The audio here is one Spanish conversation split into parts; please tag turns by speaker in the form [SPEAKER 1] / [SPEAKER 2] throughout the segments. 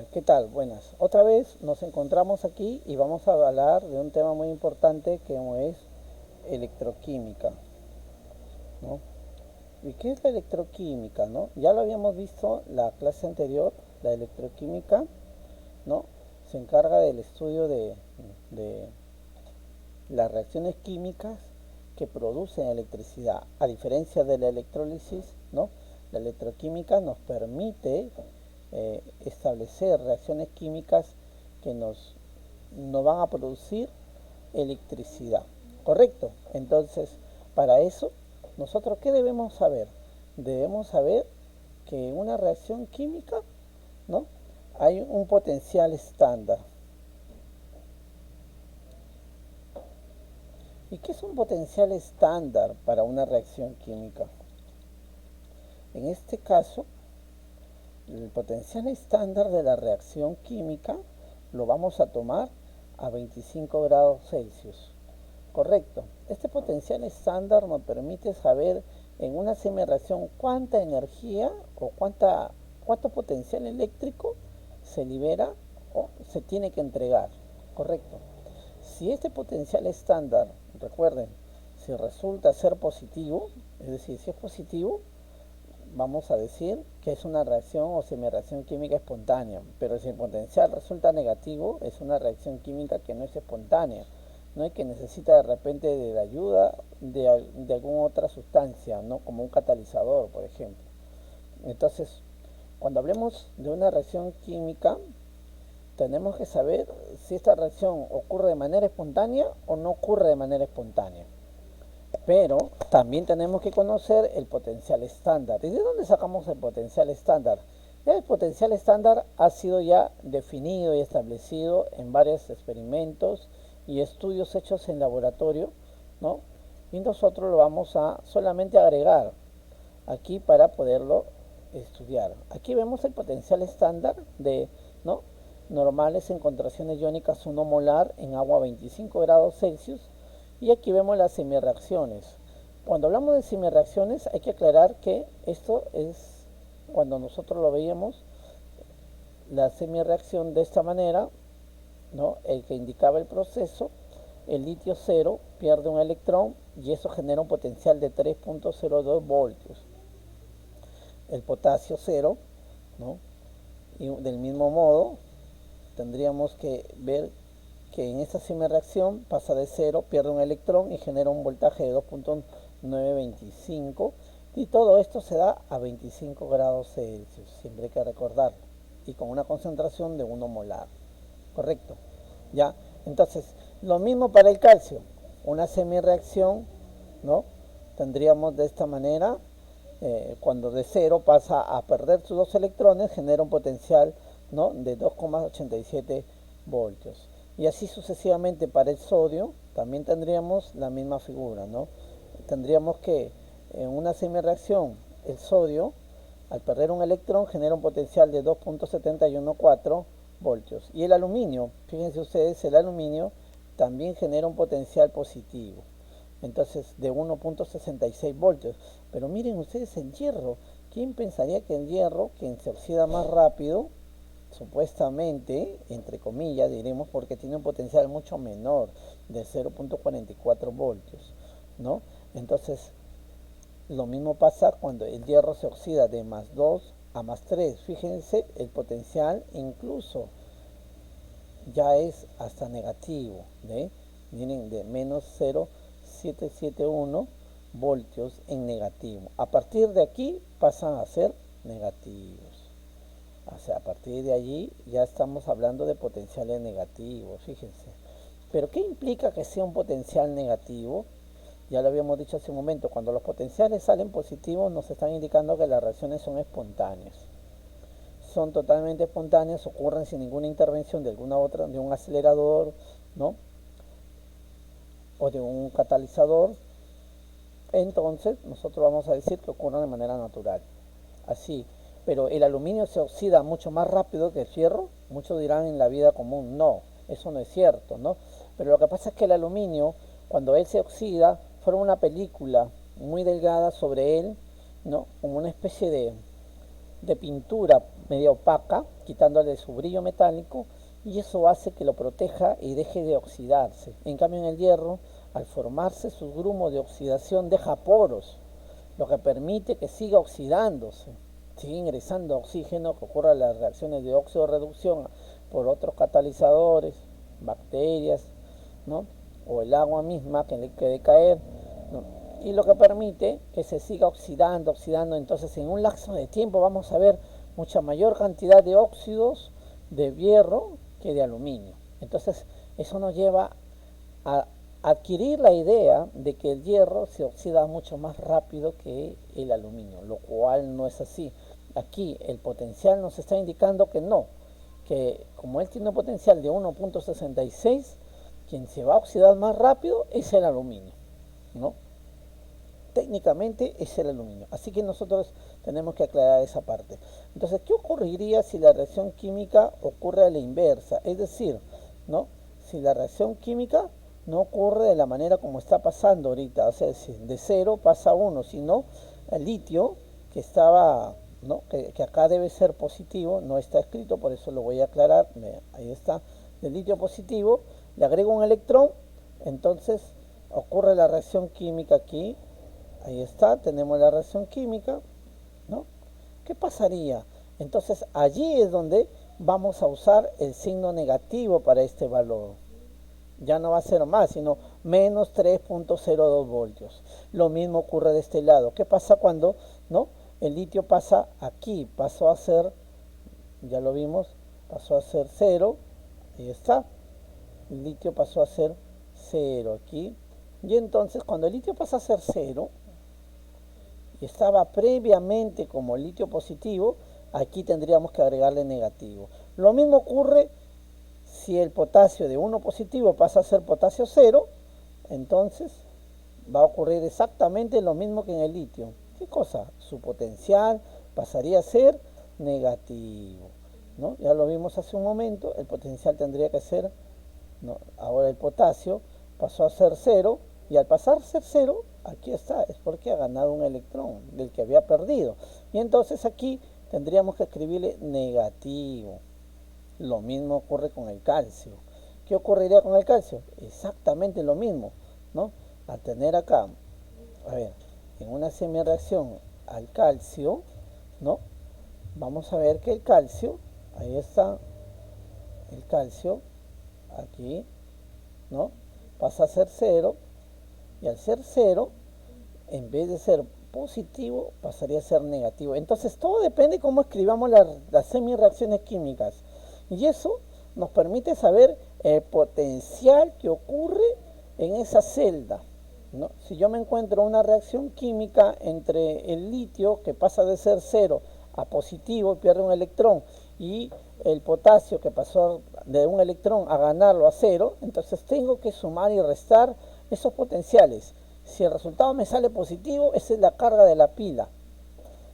[SPEAKER 1] ¿Qué tal? Buenas. Otra vez nos encontramos aquí y vamos a hablar de un tema muy importante que es electroquímica, ¿no? ¿Y qué es la electroquímica, no? Ya lo habíamos visto la clase anterior, la electroquímica, ¿no? Se encarga del estudio de las reacciones químicas que producen electricidad. A diferencia de la electrólisis, ¿no? La electroquímica nos permite establecer reacciones químicas que nos van a producir electricidad. ¿Correcto? Entonces, para eso, nosotros ¿qué debemos saber? Debemos saber que en una reacción química, ¿no? Hay un potencial estándar. ¿Y qué es un potencial estándar para una reacción química? En este caso, el potencial estándar de la reacción química lo vamos a tomar a 25 grados Celsius. Correcto. Este potencial estándar nos permite saber en una semireacción cuánta energía o cuánto potencial eléctrico se libera o se tiene que entregar. Correcto. Si este potencial estándar, recuerden, si resulta ser positivo, es decir, si es positivo, vamos a decir que es una reacción o semireacción química espontánea, pero si el potencial resulta negativo, es una reacción química que no es espontánea, no es que necesita de repente de la ayuda de alguna otra sustancia, ¿no? Como un catalizador, por ejemplo. Entonces, cuando hablemos de una reacción química, tenemos que saber si esta reacción ocurre de manera espontánea o no ocurre de manera espontánea. Pero también tenemos que conocer el potencial estándar. ¿Y de dónde sacamos el potencial estándar? El potencial estándar ha sido ya definido y establecido en varios experimentos y estudios hechos en laboratorio, ¿no? Y nosotros lo vamos a solamente agregar aquí para poderlo estudiar. Aquí vemos el potencial estándar de, ¿no? Normales en contracciones iónicas 1 molar en agua a 25 grados Celsius. Y aquí vemos las semireacciones. Cuando hablamos de semireacciones hay que aclarar que esto es, cuando nosotros lo veíamos, la semireacción de esta manera, ¿no? El que indicaba el proceso, el litio 0 pierde un electrón y eso genera un potencial de 3.02 voltios. El potasio 0, ¿no? Y del mismo modo tendríamos que ver que en esta semireacción pasa de 0, pierde un electrón y genera un voltaje de 2.925 y todo esto se da a 25 grados Celsius, siempre hay que recordarlo, y con una concentración de 1 molar. Correcto. ¿Ya? Entonces, lo mismo para el calcio. Una semireacción, ¿no? Tendríamos de esta manera, cuando de 0 pasa a perder sus 2 electrones, genera un potencial, ¿no? De 2,87 voltios. Y así sucesivamente para el sodio, también tendríamos la misma figura, ¿no? Tendríamos que en una semireacción, el sodio, al perder un electrón, genera un potencial de 2.714 voltios. Y el aluminio, fíjense ustedes, el aluminio también genera un potencial positivo. Entonces, de 1.66 voltios. Pero miren ustedes el hierro. ¿Quién pensaría que el hierro, quien se oxida más rápido, supuestamente, entre comillas, diremos, porque tiene un potencial mucho menor, de 0.44 voltios, ¿no? Entonces, lo mismo pasa cuando el hierro se oxida de más 2 a más 3. Fíjense, el potencial incluso ya es hasta negativo, ¿ve? Miren, de menos 0.771 voltios en negativo. A partir de aquí pasan a ser negativos. O sea, a partir de allí ya estamos hablando de potenciales negativos, fíjense. Pero ¿qué implica que sea un potencial negativo? Ya lo habíamos dicho hace un momento, cuando los potenciales salen positivos nos están indicando que las reacciones son espontáneas. Son totalmente espontáneas, ocurren sin ninguna intervención de alguna otra, de un acelerador, ¿no? O de un catalizador. Entonces nosotros vamos a decir que ocurren de manera natural. Así, pero el aluminio se oxida mucho más rápido que el fierro. Muchos dirán en la vida común, no, eso no es cierto, ¿no? Pero lo que pasa es que el aluminio, cuando él se oxida, forma una película muy delgada sobre él, ¿no? Como una especie de pintura medio opaca, quitándole su brillo metálico, y eso hace que lo proteja y deje de oxidarse. En cambio en el hierro, al formarse su grumo de oxidación, deja poros, lo que permite que siga oxidándose, sigue ingresando oxígeno, que ocurra las reacciones de óxido-reducción por otros catalizadores, bacterias, ¿no? O el agua misma que le quede caer, ¿no? Y lo que permite que se siga oxidando, oxidando. Entonces en un lapso de tiempo vamos a ver mucha mayor cantidad de óxidos de hierro que de aluminio. Entonces eso nos lleva a adquirir la idea de que el hierro se oxida mucho más rápido que el aluminio, lo cual no es así. Aquí el potencial nos está indicando que no, que como él tiene un potencial de 1.66, quien se va a oxidar más rápido es el aluminio, ¿no? Técnicamente es el aluminio. Así que nosotros tenemos que aclarar esa parte. Entonces, ¿qué ocurriría si la reacción química ocurre a la inversa? Es decir, ¿no? Si la reacción química no ocurre de la manera como está pasando ahorita, o sea, si de 0 pasa a 1, sino el litio que estaba, ¿no? Que acá debe ser positivo, no está escrito, por eso lo voy a aclarar, ahí está, el litio positivo, le agrego un electrón, entonces ocurre la reacción química aquí. Ahí está, tenemos la reacción química, ¿no? ¿Qué pasaría? Entonces allí es donde vamos a usar el signo negativo para este valor. Ya no va a ser más, sino menos 3.02 voltios. Lo mismo ocurre de este lado. ¿Qué pasa cuando, no? El litio pasa aquí, pasó a ser, ya lo vimos, pasó a ser 0, ahí está. El litio pasó a ser 0 aquí. Y entonces cuando el litio pasa a ser 0, y estaba previamente como litio positivo, aquí tendríamos que agregarle negativo. Lo mismo ocurre si el potasio de 1 positivo pasa a ser potasio 0, entonces va a ocurrir exactamente lo mismo que en el litio. ¿Qué cosa? Su potencial pasaría a ser negativo, ¿no? Ya lo vimos hace un momento, el potencial tendría que ser, ¿no? Ahora el potasio pasó a ser 0, y al pasar a ser 0, aquí está, es porque ha ganado un electrón del que había perdido. Y entonces aquí tendríamos que escribirle negativo. Lo mismo ocurre con el calcio. ¿Qué ocurriría con el calcio? Exactamente lo mismo, ¿no? Al tener acá, a ver, en una semireacción al calcio, ¿no? Vamos a ver que el calcio, ahí está, el calcio, aquí, ¿no? Pasa a ser 0, y al ser 0, en vez de ser positivo, pasaría a ser negativo. Entonces todo depende cómo escribamos las semireacciones químicas. Y eso nos permite saber el potencial que ocurre en esa celda, ¿no? Si yo me encuentro una reacción química entre el litio, que pasa de ser 0 a positivo y pierde un electrón, y el potasio, que pasó de un electrón a ganarlo a 0, entonces tengo que sumar y restar esos potenciales. Si el resultado me sale positivo, esa es la carga de la pila.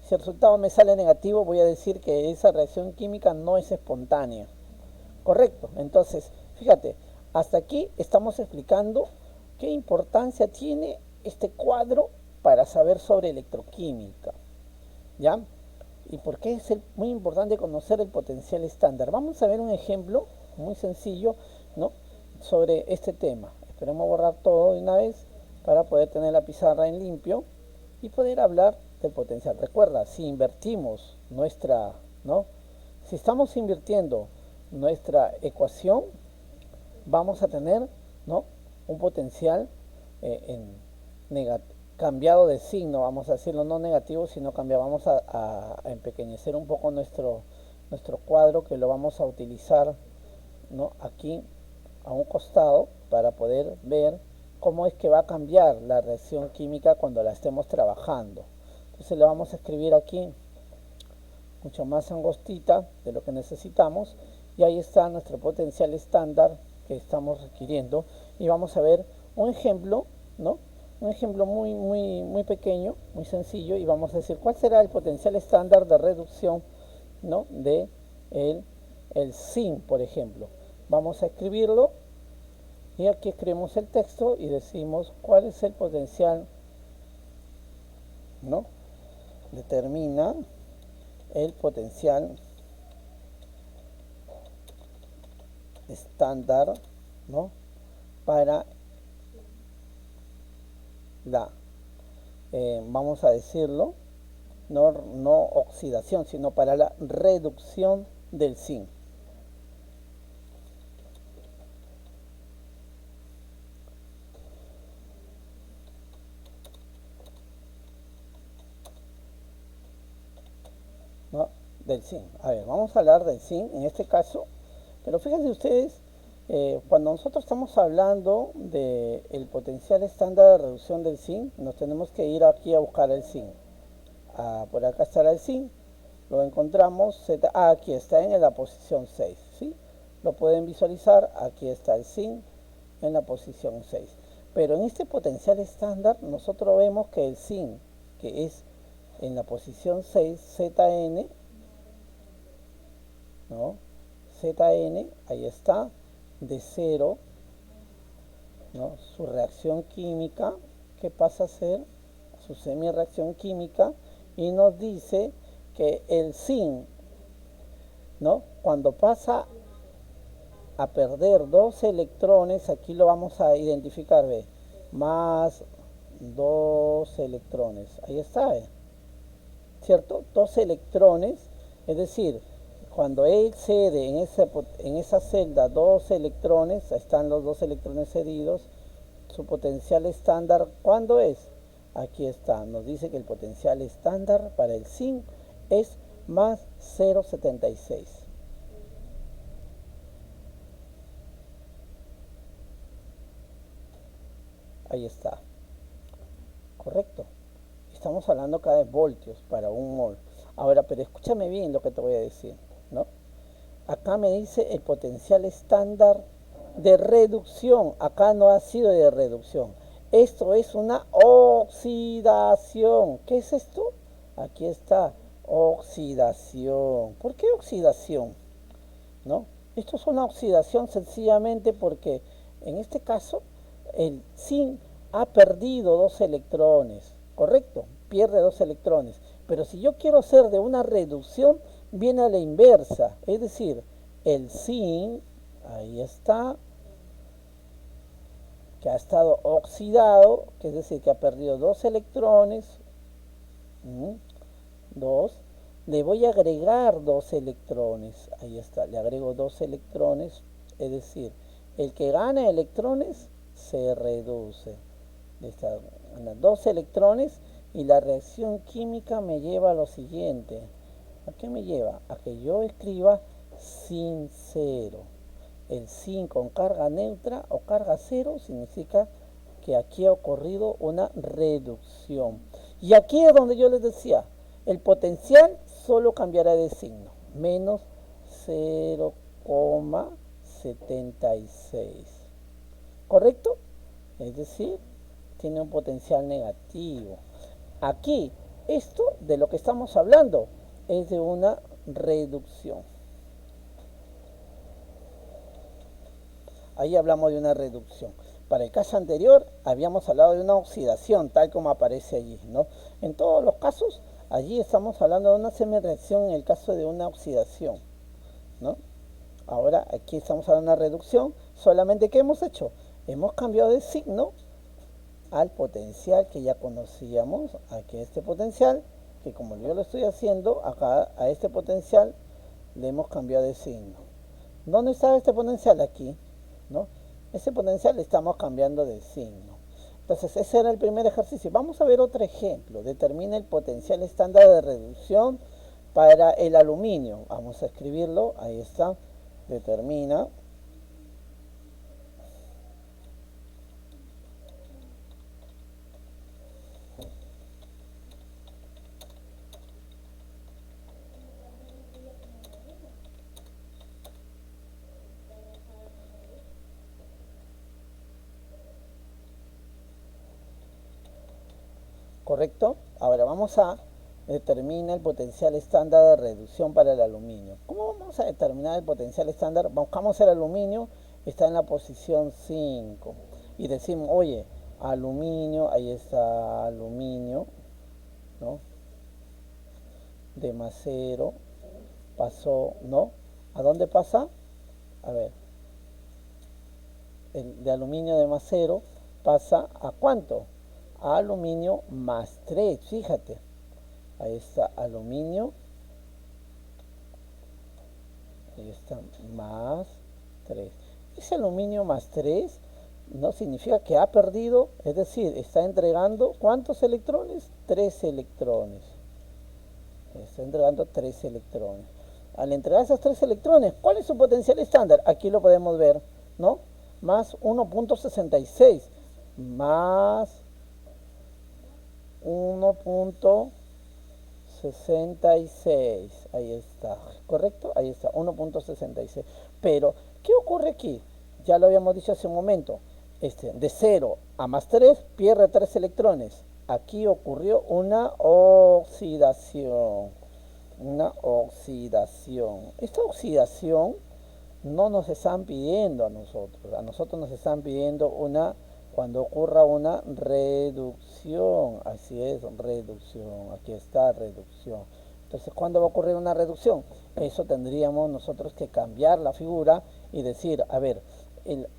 [SPEAKER 1] Si el resultado me sale negativo, voy a decir que esa reacción química no es espontánea. Correcto. Entonces, fíjate, hasta aquí estamos explicando qué importancia tiene este cuadro para saber sobre electroquímica. ¿Ya? ¿Y por qué es muy importante conocer el potencial estándar? Vamos a ver un ejemplo muy sencillo, ¿no? Sobre este tema. Esperemos borrar todo de una vez para poder tener la pizarra en limpio y poder hablar del potencial. Recuerda, si invertimos nuestra, ¿no? Si estamos invirtiendo nuestra ecuación, vamos a tener, ¿no? Un potencial en cambiado de signo, vamos a decirlo, no negativo, sino cambiado. Vamos a empequeñecer un poco nuestro cuadro, que lo vamos a utilizar, ¿no? Aquí a un costado para poder ver cómo es que va a cambiar la reacción química cuando la estemos trabajando. Entonces le vamos a escribir aquí mucho más angostita de lo que necesitamos, y ahí está nuestro potencial estándar que estamos requiriendo, y vamos a ver un ejemplo, ¿no? Un ejemplo muy pequeño, muy sencillo, y vamos a decir cuál será el potencial estándar de reducción, ¿no? De el zinc, por ejemplo. Vamos a escribirlo, y aquí escribimos el texto y decimos cuál es el potencial, ¿no? Determina el potencial estándar, ¿no? Para la, vamos a decirlo, no oxidación, sino para la reducción del zinc. ¿No? Del zinc. A ver, vamos a hablar del zinc en este caso, pero fíjense ustedes, cuando nosotros estamos hablando del potencial estándar de reducción del zinc, nos tenemos que ir aquí a buscar el zinc. Por acá estará el zinc, lo encontramos, aquí está en la posición 6, ¿sí? Lo pueden visualizar, aquí está el zinc en la posición 6. Pero en este potencial estándar nosotros vemos que el zinc, que es en la posición 6, ZN, ¿no? ZN, ahí está, de 0, ¿no? Su reacción química, ¿qué pasa a ser? Su semi-reacción química, y nos dice que el zinc, ¿no? Cuando pasa a perder 2 electrones, aquí lo vamos a identificar, ¿ve? Más 2 electrones, ahí está, ¿cierto? 2 electrones, es decir, cuando él cede en esa celda 2 electrones, están los 2 electrones cedidos, su potencial estándar, ¿cuándo es? Aquí está, nos dice que el potencial estándar para el zinc es más 0,76. Ahí está, correcto. Estamos hablando acá de voltios para un mol. Ahora, pero escúchame bien lo que te voy a decir, ¿no? Acá me dice el potencial estándar de reducción. Acá no ha sido de reducción. Esto es una oxidación. ¿Qué es esto? Aquí está, oxidación. ¿Por qué oxidación? ¿No? Esto es una oxidación sencillamente porque en este caso el zinc ha perdido 2 electrones, ¿correcto? Pierde 2 electrones. Pero si yo quiero hacer de una reducción, viene a la inversa. Es decir, el zinc, ahí está, que ha estado oxidado, que es decir, que ha perdido 2 electrones, 2, le voy a agregar 2 electrones, ahí está, le agrego 2 electrones, es decir, el que gana electrones se reduce. Está, 2 electrones y la reacción química me lleva a lo siguiente. ¿A qué me lleva? A que yo escriba sin cero. El sin con carga neutra o carga cero significa que aquí ha ocurrido una reducción. Y aquí es donde yo les decía, el potencial solo cambiará de signo, menos 0,76. ¿Correcto? Es decir, tiene un potencial negativo. Aquí, esto de lo que estamos hablando es de una reducción. Ahí hablamos de una reducción. Para el caso anterior habíamos hablado de una oxidación, tal como aparece allí, ¿no? En todos los casos, allí estamos hablando de una semireacción en el caso de una oxidación, ¿no? Ahora aquí estamos hablando de una reducción, solamente ¿qué hemos hecho? Hemos cambiado de signo al potencial que ya conocíamos, aquí este potencial, que como yo lo estoy haciendo, acá a este potencial le hemos cambiado de signo. ¿Dónde está este potencial? Aquí, ¿no? Ese potencial le estamos cambiando de signo. Entonces, ese era el primer ejercicio. Vamos a ver otro ejemplo. Determina el potencial estándar de reducción para el aluminio. Vamos a escribirlo. Ahí está. Determina ¿correcto? Ahora vamos a determinar el potencial estándar de reducción para el aluminio. ¿Cómo vamos a determinar el potencial estándar? Buscamos el aluminio, está en la posición 5 y decimos, oye, aluminio, ahí está aluminio, ¿no? de más 0 pasó, ¿no? ¿A dónde pasa? A ver, el de aluminio de más 0 pasa a ¿cuánto? A aluminio más 3, fíjate. Ahí está aluminio, ahí está más 3. Ese aluminio más 3 no significa que ha perdido, es decir, está entregando ¿cuántos electrones? 3 electrones. Está entregando 3 electrones. Al entregar esos 3 electrones, ¿cuál es su potencial estándar? Aquí lo podemos ver, ¿no? Más 1.66 más 1.66. Ahí está, ¿correcto? Ahí está, 1.66. Pero, ¿qué ocurre aquí? Ya lo habíamos dicho hace un momento. De 0 a más 3 pierde 3 electrones. Aquí ocurrió una oxidación. Una oxidación. Esta oxidación no nos están pidiendo a nosotros. A nosotros nos están pidiendo cuando ocurra una reducción. Así es, reducción. Aquí está, reducción. Entonces, ¿cuándo va a ocurrir una reducción? Eso tendríamos nosotros que cambiar la figura y decir, a ver,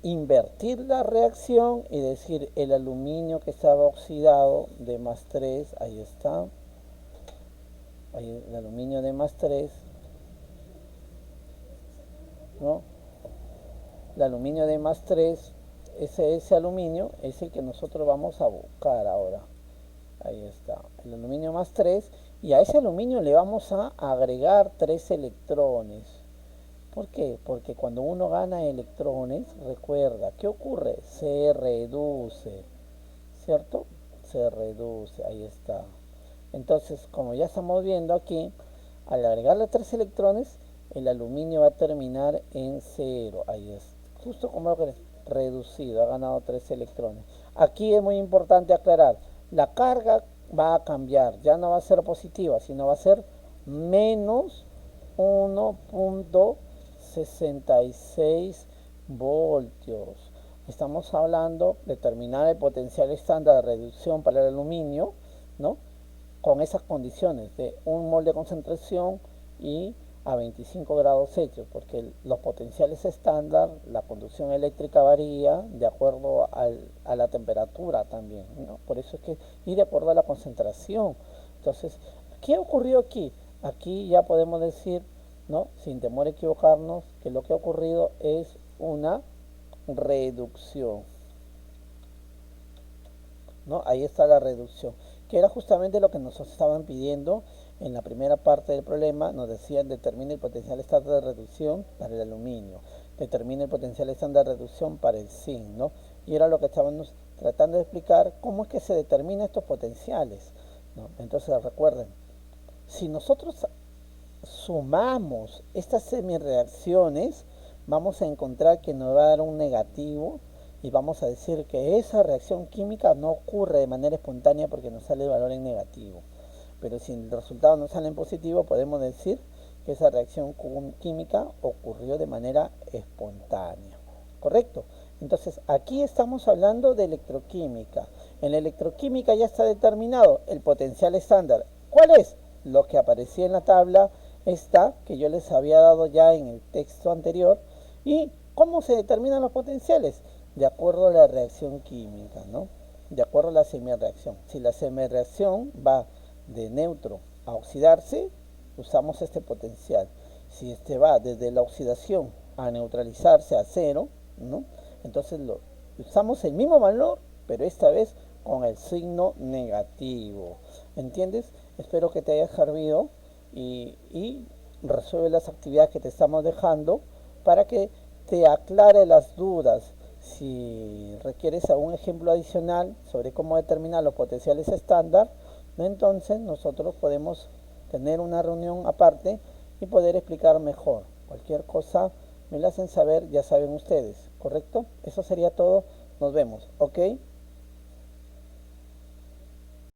[SPEAKER 1] invertir la reacción y decir el aluminio que estaba oxidado de más 3, ahí está, ahí el aluminio de más 3, ¿no? El aluminio de más 3, ese aluminio es el que nosotros vamos a buscar ahora. Ahí está, el aluminio más 3, y a ese aluminio le vamos a agregar 3 electrones. ¿Por qué? Porque cuando uno gana electrones, recuerda, ¿qué ocurre? Se reduce, ¿cierto? Se reduce, ahí está. Entonces, como ya estamos viendo aquí, al agregarle 3 electrones, el aluminio va a terminar en 0. Ahí es, justo como lo que reducido, ha ganado 3 electrones. Aquí es muy importante aclarar, la carga va a cambiar, ya no va a ser positiva, sino va a ser menos 1.66 voltios. Estamos hablando de determinar el potencial estándar de reducción para el aluminio, ¿no? Con esas condiciones de 1 mol de concentración y a 25 grados Celsius, porque los potenciales estándar, la conducción eléctrica varía de acuerdo a la temperatura también, ¿no? Por eso es que, y de acuerdo a la concentración. Entonces, ¿qué ocurrió aquí? Aquí ya podemos decir, ¿no? Sin temor a equivocarnos, que lo que ha ocurrido es una reducción, ¿no? Ahí está la reducción, que era justamente lo que nos estaban pidiendo en la primera parte del problema. Nos decían determine el potencial estándar de reducción para el aluminio, determine el potencial estándar de reducción para el zinc, ¿no? Y era lo que estábamos tratando de explicar, cómo es que se determinan estos potenciales, ¿no? Entonces recuerden, si nosotros sumamos estas semireacciones, vamos a encontrar que nos va a dar un negativo y vamos a decir que esa reacción química no ocurre de manera espontánea porque nos sale el valor en negativo. Pero si el resultado no sale en positivo, podemos decir que esa reacción química ocurrió de manera espontánea. ¿Correcto? Entonces, aquí estamos hablando de electroquímica. En la electroquímica ya está determinado el potencial estándar. ¿Cuál es? Lo que aparecía en la tabla esta, que yo les había dado ya en el texto anterior. ¿Y cómo se determinan los potenciales? De acuerdo a la reacción química, ¿no? De acuerdo a la semireacción. Si la semireacción va de neutro a oxidarse, usamos este potencial. Si este va desde la oxidación a neutralizarse a 0, ¿no? Entonces usamos el mismo valor, pero esta vez con el signo negativo. ¿Entiendes? Espero que te haya servido y resuelve las actividades que te estamos dejando para que te aclare las dudas. Si requieres algún ejemplo adicional sobre cómo determinar los potenciales estándar, entonces nosotros podemos tener una reunión aparte y poder explicar mejor. Cualquier cosa me la hacen saber, ya saben ustedes, ¿correcto? Eso sería todo. Nos vemos, ¿ok?